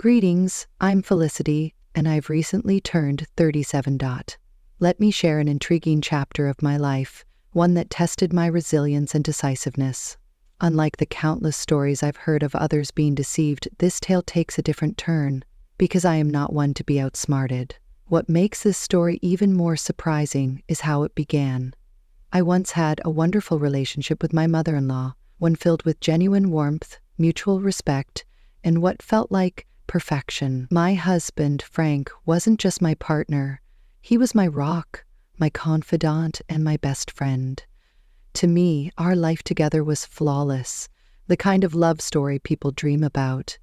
Greetings, I'm Felicity, and I've recently turned 37. Let me share an intriguing chapter of my life, one that tested my resilience and decisiveness. Unlike the countless stories I've heard of others being deceived, this tale takes a different turn, because I am not one to be outsmarted. What makes this story even more surprising is how it began. I once had a wonderful relationship with my mother-in-law, one filled with genuine warmth, mutual respect, and what felt like perfection. My husband, Frank, wasn't just my partner. He was my rock, my confidant, and my best friend. To me, our life together was flawless, the kind of love story people dream about.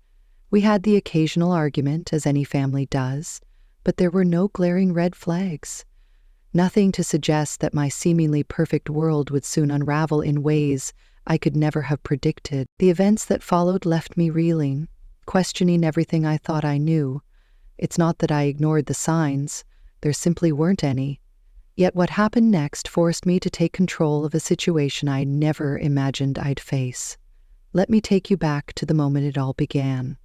We had the occasional argument, as any family does, but there were no glaring red flags. Nothing to suggest that my seemingly perfect world would soon unravel in ways I could never have predicted. The events that followed left me reeling, questioning everything I thought I knew. It's not that I ignored the signs, there simply weren't any. Yet what happened next forced me to take control of a situation I never imagined I'd face. Let me take you back to the moment it all began.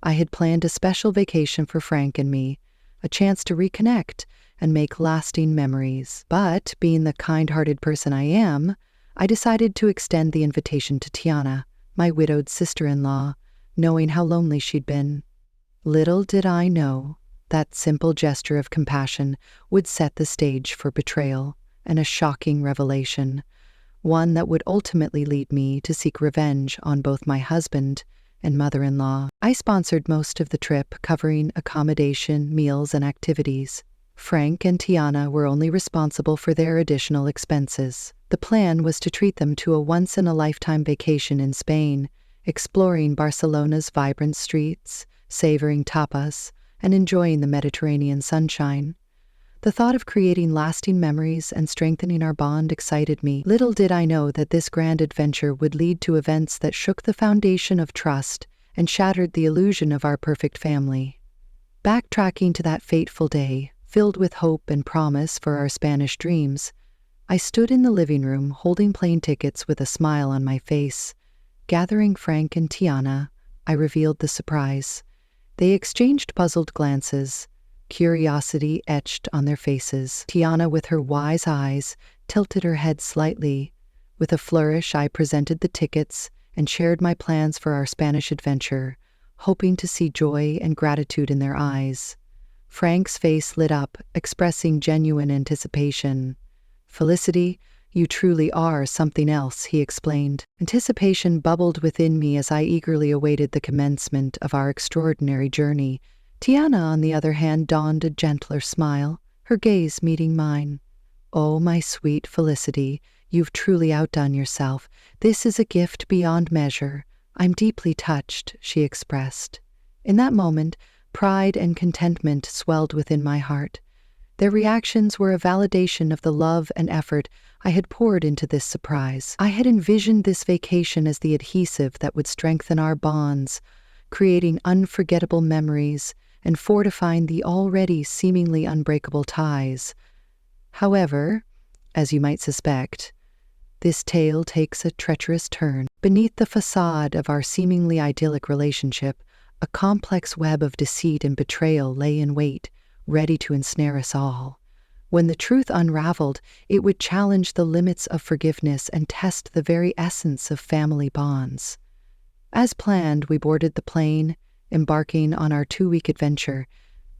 I had planned a special vacation for Frank and me, a chance to reconnect and make lasting memories. But, being the kind-hearted person I am, I decided to extend the invitation to Tiana, my widowed sister-in-law, knowing how lonely she'd been. Little did I know that simple gesture of compassion would set the stage for betrayal and a shocking revelation, one that would ultimately lead me to seek revenge on both my husband and mother-in-law. I sponsored most of the trip, covering accommodation, meals, and activities. Frank and Tiana were only responsible for their additional expenses. The plan was to treat them to a once-in-a-lifetime vacation in Spain, exploring Barcelona's vibrant streets, savoring tapas, and enjoying the Mediterranean sunshine. The thought of creating lasting memories and strengthening our bond excited me. Little did I know that this grand adventure would lead to events that shook the foundation of trust and shattered the illusion of our perfect family. Backtracking to that fateful day, filled with hope and promise for our Spanish dreams, I stood in the living room holding plane tickets with a smile on my face. Gathering Frank and Tiana, I revealed the surprise. They exchanged puzzled glances, curiosity etched on their faces. Tiana, with her wise eyes, tilted her head slightly. With a flourish, I presented the tickets and shared my plans for our Spanish adventure, hoping to see joy and gratitude in their eyes. Frank's face lit up, expressing genuine anticipation. "Felicity, you truly are something else," he explained. Anticipation bubbled within me as I eagerly awaited the commencement of our extraordinary journey. Tiana, on the other hand, donned a gentler smile, her gaze meeting mine. "Oh, my sweet Felicity, you've truly outdone yourself. This is a gift beyond measure. I'm deeply touched," she expressed. In that moment, pride and contentment swelled within my heart. Their reactions were a validation of the love and effort I had poured into this surprise. I had envisioned this vacation as the adhesive that would strengthen our bonds, creating unforgettable memories and fortifying the already seemingly unbreakable ties. However, as you might suspect, this tale takes a treacherous turn. Beneath the facade of our seemingly idyllic relationship, a complex web of deceit and betrayal lay in wait, ready to ensnare us all. When the truth unraveled, it would challenge the limits of forgiveness and test the very essence of family bonds. As planned, we boarded the plane, embarking on our 2-week adventure.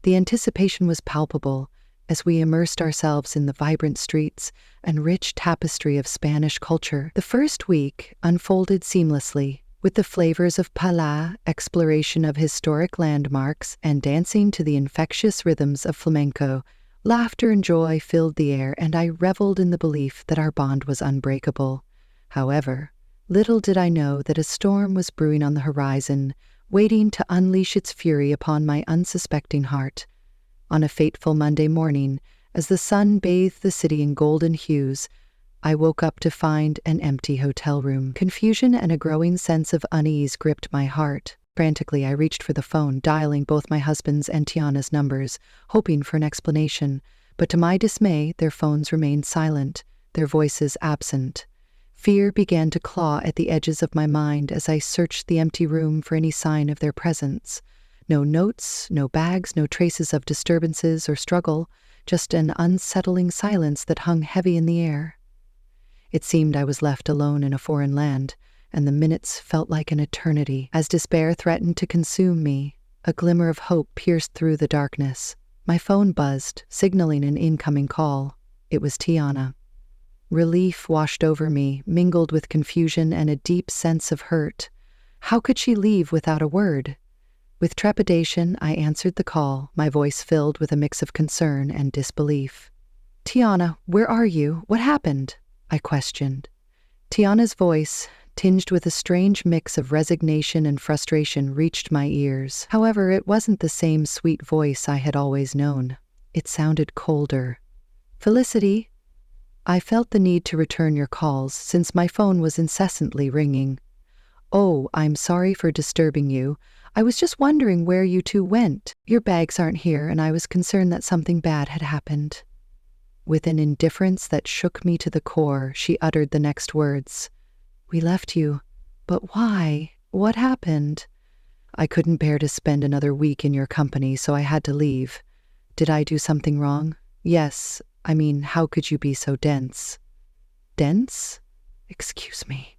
The anticipation was palpable as we immersed ourselves in the vibrant streets and rich tapestry of Spanish culture. The first week unfolded seamlessly, with the flavors of paella, exploration of historic landmarks, and dancing to the infectious rhythms of flamenco. Laughter and joy filled the air, and I reveled in the belief that our bond was unbreakable. However, little did I know that a storm was brewing on the horizon, waiting to unleash its fury upon my unsuspecting heart. On a fateful Monday morning, as the sun bathed the city in golden hues, I woke up to find an empty hotel room. Confusion and a growing sense of unease gripped my heart. Frantically, I reached for the phone, dialing both my husband's and Tiana's numbers, hoping for an explanation. But to my dismay, their phones remained silent, their voices absent. Fear began to claw at the edges of my mind as I searched the empty room for any sign of their presence. No notes, no bags, no traces of disturbances or struggle, just an unsettling silence that hung heavy in the air. It seemed I was left alone in a foreign land, and the minutes felt like an eternity. As despair threatened to consume me, a glimmer of hope pierced through the darkness. My phone buzzed, signaling an incoming call. It was Tiana. Relief washed over me, mingled with confusion and a deep sense of hurt. How could she leave without a word? With trepidation, I answered the call, my voice filled with a mix of concern and disbelief. "Tiana, where are you? What happened?" I questioned. Tiana's voice, tinged with a strange mix of resignation and frustration, reached my ears. However, it wasn't the same sweet voice I had always known. It sounded colder. "Felicity, I felt the need to return your calls since my phone was incessantly ringing. Oh, I'm sorry for disturbing you. I was just wondering where you two went. Your bags aren't here, and I was concerned that something bad had happened." With an indifference that shook me to the core, she uttered the next words. "We left you. But why? What happened?" "I couldn't bear to spend another week in your company, so I had to leave. Did I do something wrong?" "Yes. I mean, how could you be so dense?" "Dense? Excuse me.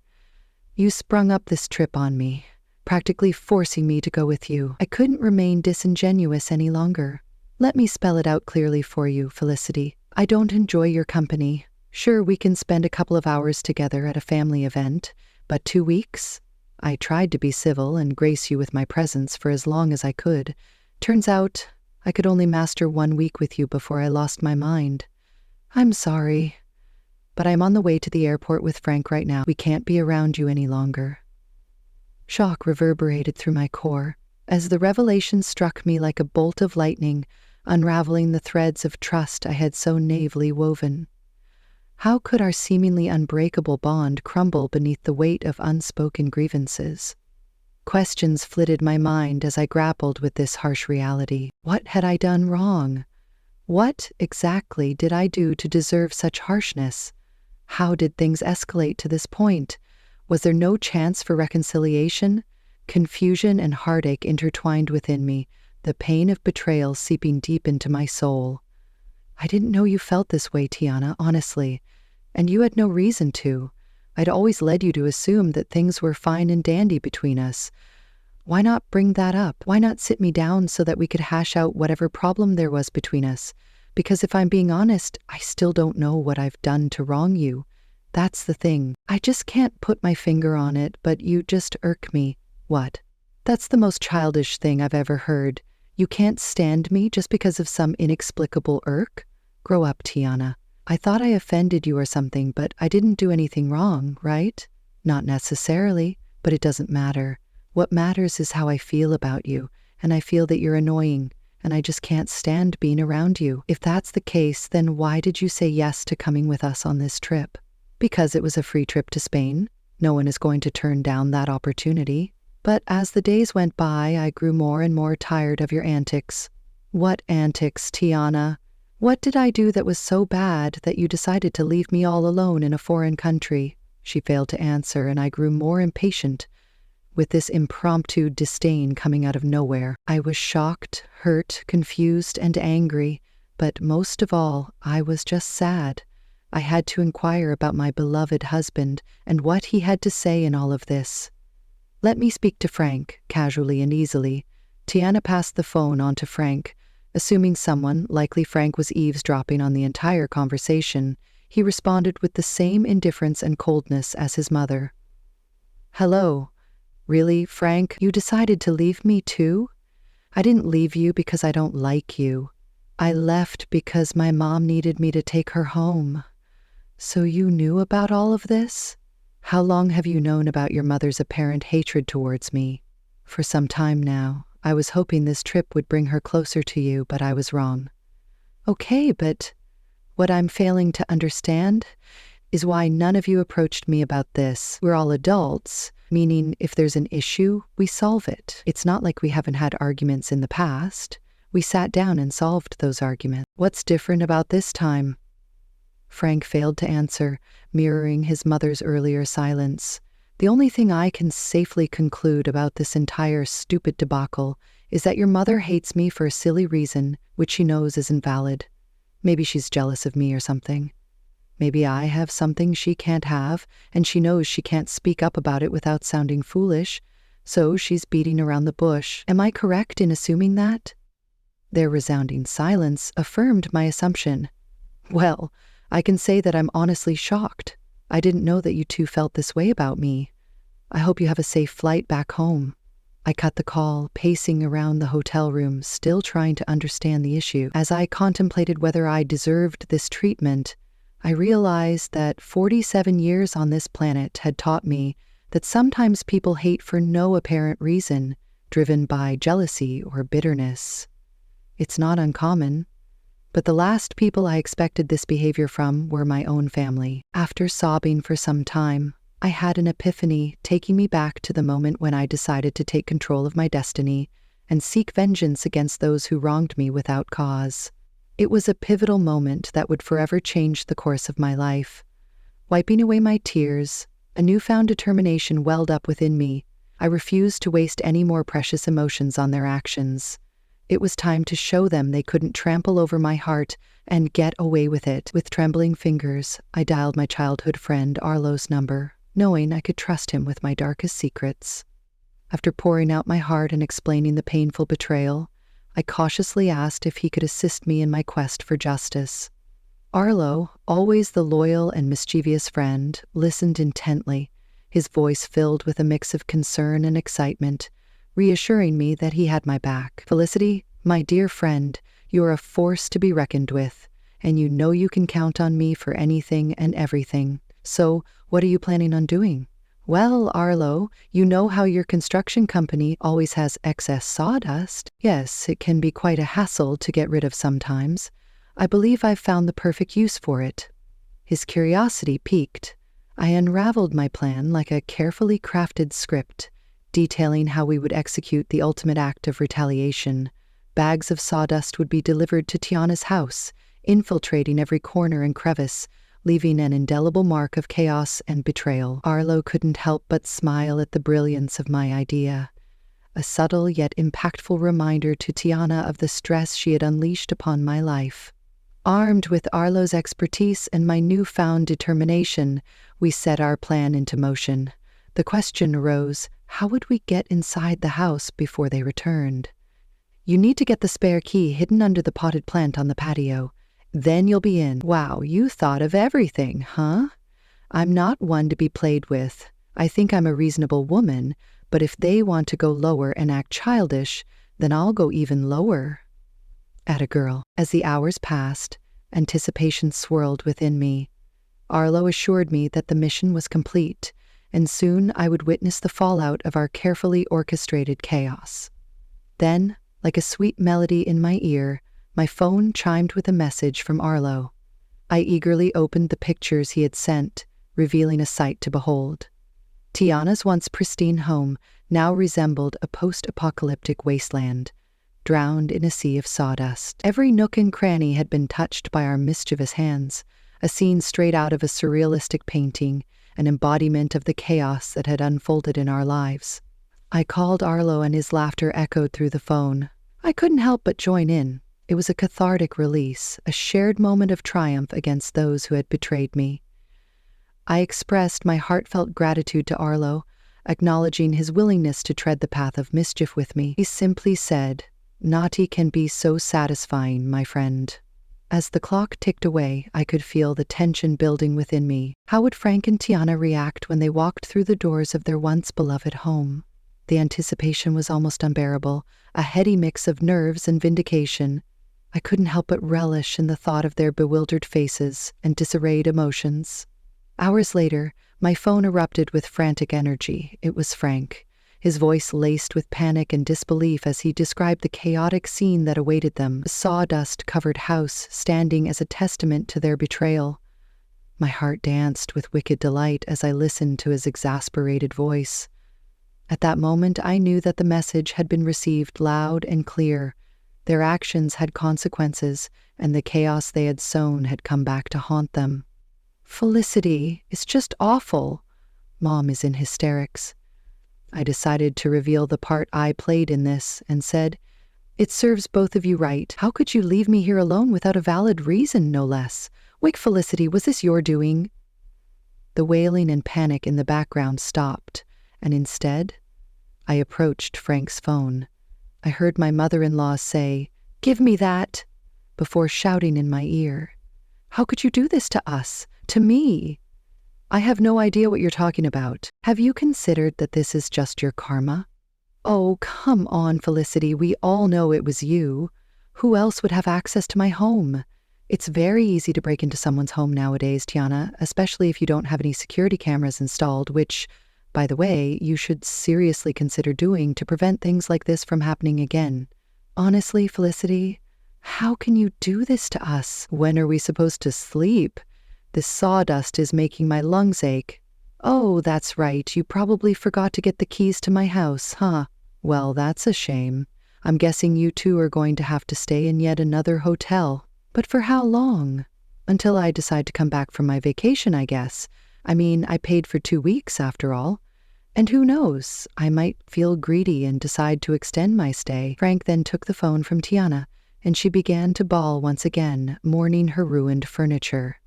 You sprung up this trip on me, practically forcing me to go with you. I couldn't remain disingenuous any longer. Let me spell it out clearly for you, Felicity. I don't enjoy your company. Sure, we can spend a couple of hours together at a family event, but 2 weeks? I tried to be civil and grace you with my presence for as long as I could. Turns out, I could only master 1 week with you before I lost my mind. I'm sorry, but I'm on the way to the airport with Frank right now. We can't be around you any longer." Shock reverberated through my core as the revelation struck me like a bolt of lightning, unraveling the threads of trust I had so naively woven. How could our seemingly unbreakable bond crumble beneath the weight of unspoken grievances? Questions flitted my mind as I grappled with this harsh reality. What had I done wrong? What exactly did I do to deserve such harshness? How did things escalate to this point? Was there no chance for reconciliation? Confusion and heartache intertwined within me, the pain of betrayal seeping deep into my soul. "I didn't know you felt this way, Tiana, honestly. And you had no reason to. I'd always led you to assume that things were fine and dandy between us. Why not bring that up? Why not sit me down so that we could hash out whatever problem there was between us? Because if I'm being honest, I still don't know what I've done to wrong you. That's the thing. I just can't put my finger on it, but you just irk me." "What? That's the most childish thing I've ever heard. You can't stand me just because of some inexplicable irk? Grow up, Tiana. I thought I offended you or something, but I didn't do anything wrong, right?" "Not necessarily, but it doesn't matter. What matters is how I feel about you, and I feel that you're annoying, and I just can't stand being around you. If that's the case, then why did you say yes to coming with us on this trip?" "Because it was a free trip to Spain. No one is going to turn down that opportunity." But as the days went by, I grew more and more tired of your antics. "What antics, Tiana? What did I do that was so bad that you decided to leave me all alone in a foreign country?" She failed to answer, and I grew more impatient with this impromptu disdain coming out of nowhere. I was shocked, hurt, confused, and angry, but most of all, I was just sad. I had to inquire about my beloved husband and what he had to say in all of this. "Let me speak to Frank," casually and easily. Tiana passed the phone on to Frank. Assuming someone, likely Frank, was eavesdropping on the entire conversation, he responded with the same indifference and coldness as his mother. "Hello. Really, Frank, you decided to leave me too? I didn't leave you because I don't like you. I left because my mom needed me to take her home. So you knew about all of this? How long have you known about your mother's apparent hatred towards me?" "For some time now. I was hoping this trip would bring her closer to you, but I was wrong." "Okay, but what I'm failing to understand is why none of you approached me about this. We're all adults, meaning if there's an issue, we solve it. It's not like we haven't had arguments in the past. We sat down and solved those arguments. What's different about this time?" Frank failed to answer, mirroring his mother's earlier silence. The only thing I can safely conclude about this entire stupid debacle is that your mother hates me for a silly reason, which she knows isn't valid. Maybe she's jealous of me or something. Maybe I have something she can't have, and she knows she can't speak up about it without sounding foolish, so she's beating around the bush. Am I correct in assuming that?" Their resounding silence affirmed my assumption. "Well, I can say that I'm honestly shocked. I didn't know that you two felt this way about me. I hope you have a safe flight back home." I cut the call, pacing around the hotel room, still trying to understand the issue. As I contemplated whether I deserved this treatment, I realized that 47 years on this planet had taught me that sometimes people hate for no apparent reason, driven by jealousy or bitterness. It's not uncommon, but the last people I expected this behavior from were my own family. After sobbing for some time, I had an epiphany, taking me back to the moment when I decided to take control of my destiny and seek vengeance against those who wronged me without cause. It was a pivotal moment that would forever change the course of my life. Wiping away my tears, a newfound determination welled up within me. I refused to waste any more precious emotions on their actions. It was time to show them they couldn't trample over my heart and get away with it. With trembling fingers, I dialed my childhood friend Arlo's number, knowing I could trust him with my darkest secrets. After pouring out my heart and explaining the painful betrayal, I cautiously asked if he could assist me in my quest for justice. Arlo, always the loyal and mischievous friend, listened intently, his voice filled with a mix of concern and excitement, reassuring me that he had my back. "Felicity, my dear friend, you are a force to be reckoned with, and you know you can count on me for anything and everything. So, what are you planning on doing?" "Well, Arlo, you know how your construction company always has excess sawdust? Yes, it can be quite a hassle to get rid of sometimes. I believe I've found the perfect use for it." His curiosity piqued. I unraveled my plan like a carefully crafted script, detailing how we would execute the ultimate act of retaliation. Bags of sawdust would be delivered to Tiana's house, infiltrating every corner and crevice, leaving an indelible mark of chaos and betrayal. Arlo couldn't help but smile at the brilliance of my idea, a subtle yet impactful reminder to Tiana of the stress she had unleashed upon my life. Armed with Arlo's expertise and my newfound determination, we set our plan into motion. The question arose, how would we get inside the house before they returned? "You need to get the spare key hidden under the potted plant on the patio. Then you'll be in." "Wow, you thought of everything, huh?" "I'm not one to be played with. I think I'm a reasonable woman, but if they want to go lower and act childish, then I'll go even lower." Atta girl. As the hours passed, anticipation swirled within me. Arlo assured me that the mission was complete, and soon I would witness the fallout of our carefully orchestrated chaos. Then, like a sweet melody in my ear, my phone chimed with a message from Arlo. I eagerly opened the pictures he had sent, revealing a sight to behold. Tiana's once pristine home now resembled a post-apocalyptic wasteland, drowned in a sea of sawdust. Every nook and cranny had been touched by our mischievous hands, a scene straight out of a surrealistic painting, an embodiment of the chaos that had unfolded in our lives. I called Arlo and his laughter echoed through the phone. I couldn't help but join in. It was a cathartic release, a shared moment of triumph against those who had betrayed me. I expressed my heartfelt gratitude to Arlo, acknowledging his willingness to tread the path of mischief with me. He simply said, "Naughty can be so satisfying, my friend." As the clock ticked away, I could feel the tension building within me. How would Frank and Tiana react when they walked through the doors of their once beloved home? The anticipation was almost unbearable, a heady mix of nerves and vindication. I couldn't help but relish in the thought of their bewildered faces and disarrayed emotions. Hours later, my phone erupted with frantic energy. It was Frank, his voice laced with panic and disbelief as he described the chaotic scene that awaited them, a sawdust-covered house standing as a testament to their betrayal. My heart danced with wicked delight as I listened to his exasperated voice. At that moment, I knew that the message had been received loud and clear. Their actions had consequences, and the chaos they had sown had come back to haunt them. "Felicity, it's just awful. Mom is in hysterics." I decided to reveal the part I played in this and said, "It serves both of you right. How could you leave me here alone without a valid reason, no less? Wake, Felicity, was this your doing?" The wailing and panic in the background stopped, and instead, I approached Frank's phone. I heard my mother-in-law say, "Give me that," before shouting in my ear, "How could you do this to us? To me? I have no idea what you're talking about. Have you considered that this is just your karma?" "Oh, come on, Felicity. We all know it was you. Who else would have access to my home? It's very easy to break into someone's home nowadays, Tiana, especially if you don't have any security cameras installed, which, by the way, you should seriously consider doing to prevent things like this from happening again. Honestly, Felicity, how can you do this to us? When are we supposed to sleep? This sawdust is making my lungs ache. Oh, that's right. You probably forgot to get the keys to my house, huh? Well, that's a shame. I'm guessing you two are going to have to stay in yet another hotel. But for how long? Until I decide to come back from my vacation, I guess. I mean, I paid for 2 weeks after all. And who knows, I might feel greedy and decide to extend my stay." Frank then took the phone from Tiana, and she began to bawl once again, mourning her ruined furniture.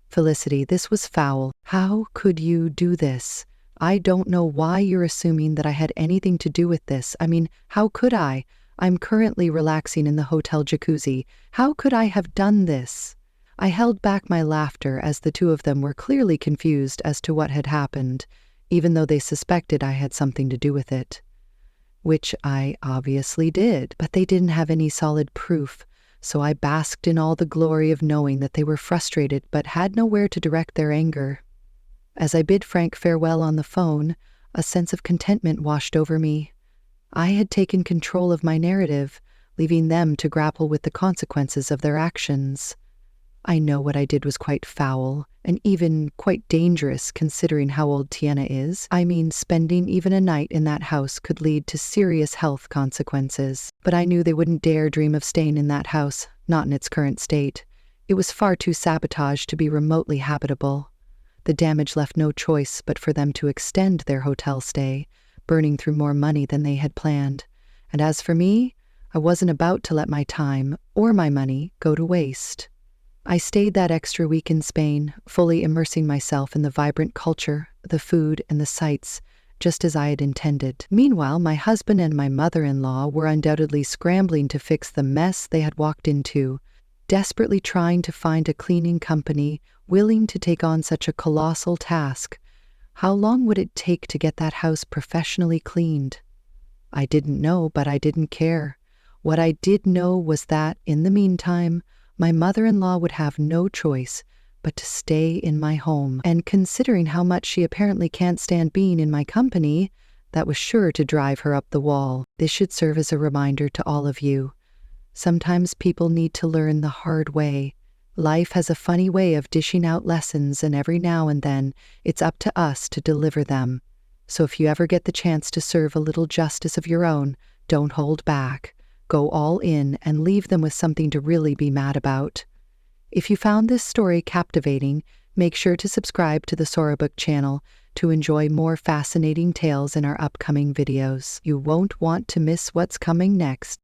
"Felicity, this was foul. How could you do this? I don't know why you're assuming that I had anything to do with this. I mean, how could I? I'm currently relaxing in the hotel jacuzzi. How could I have done this?" I held back my laughter as the two of them were clearly confused as to what had happened, even though they suspected I had something to do with it. Which I obviously did, but they didn't have any solid proof, so I basked in all the glory of knowing that they were frustrated but had nowhere to direct their anger. As I bid Frank farewell on the phone, a sense of contentment washed over me. I had taken control of my narrative, leaving them to grapple with the consequences of their actions. I know what I did was quite foul, and even quite dangerous considering how old Tiana is. I mean, spending even a night in that house could lead to serious health consequences. But I knew they wouldn't dare dream of staying in that house, not in its current state. It was far too sabotaged to be remotely habitable. The damage left no choice but for them to extend their hotel stay, burning through more money than they had planned. And as for me, I wasn't about to let my time or my money go to waste. I stayed that extra week in Spain, fully immersing myself in the vibrant culture, the food, and the sights, just as I had intended. Meanwhile, my husband and my mother-in-law were undoubtedly scrambling to fix the mess they had walked into, desperately trying to find a cleaning company willing to take on such a colossal task. How long would it take to get that house professionally cleaned? I didn't know, but I didn't care. What I did know was that, in the meantime, my mother-in-law would have no choice but to stay in my home, and considering how much she apparently can't stand being in my company, that was sure to drive her up the wall. This should serve as a reminder to all of you. Sometimes people need to learn the hard way. Life has a funny way of dishing out lessons, and every now and then it's up to us to deliver them. So if you ever get the chance to serve a little justice of your own, don't hold back. Go all in and leave them with something to really be mad about. If you found this story captivating, make sure to subscribe to the SoraBook channel to enjoy more fascinating tales in our upcoming videos. You won't want to miss what's coming next.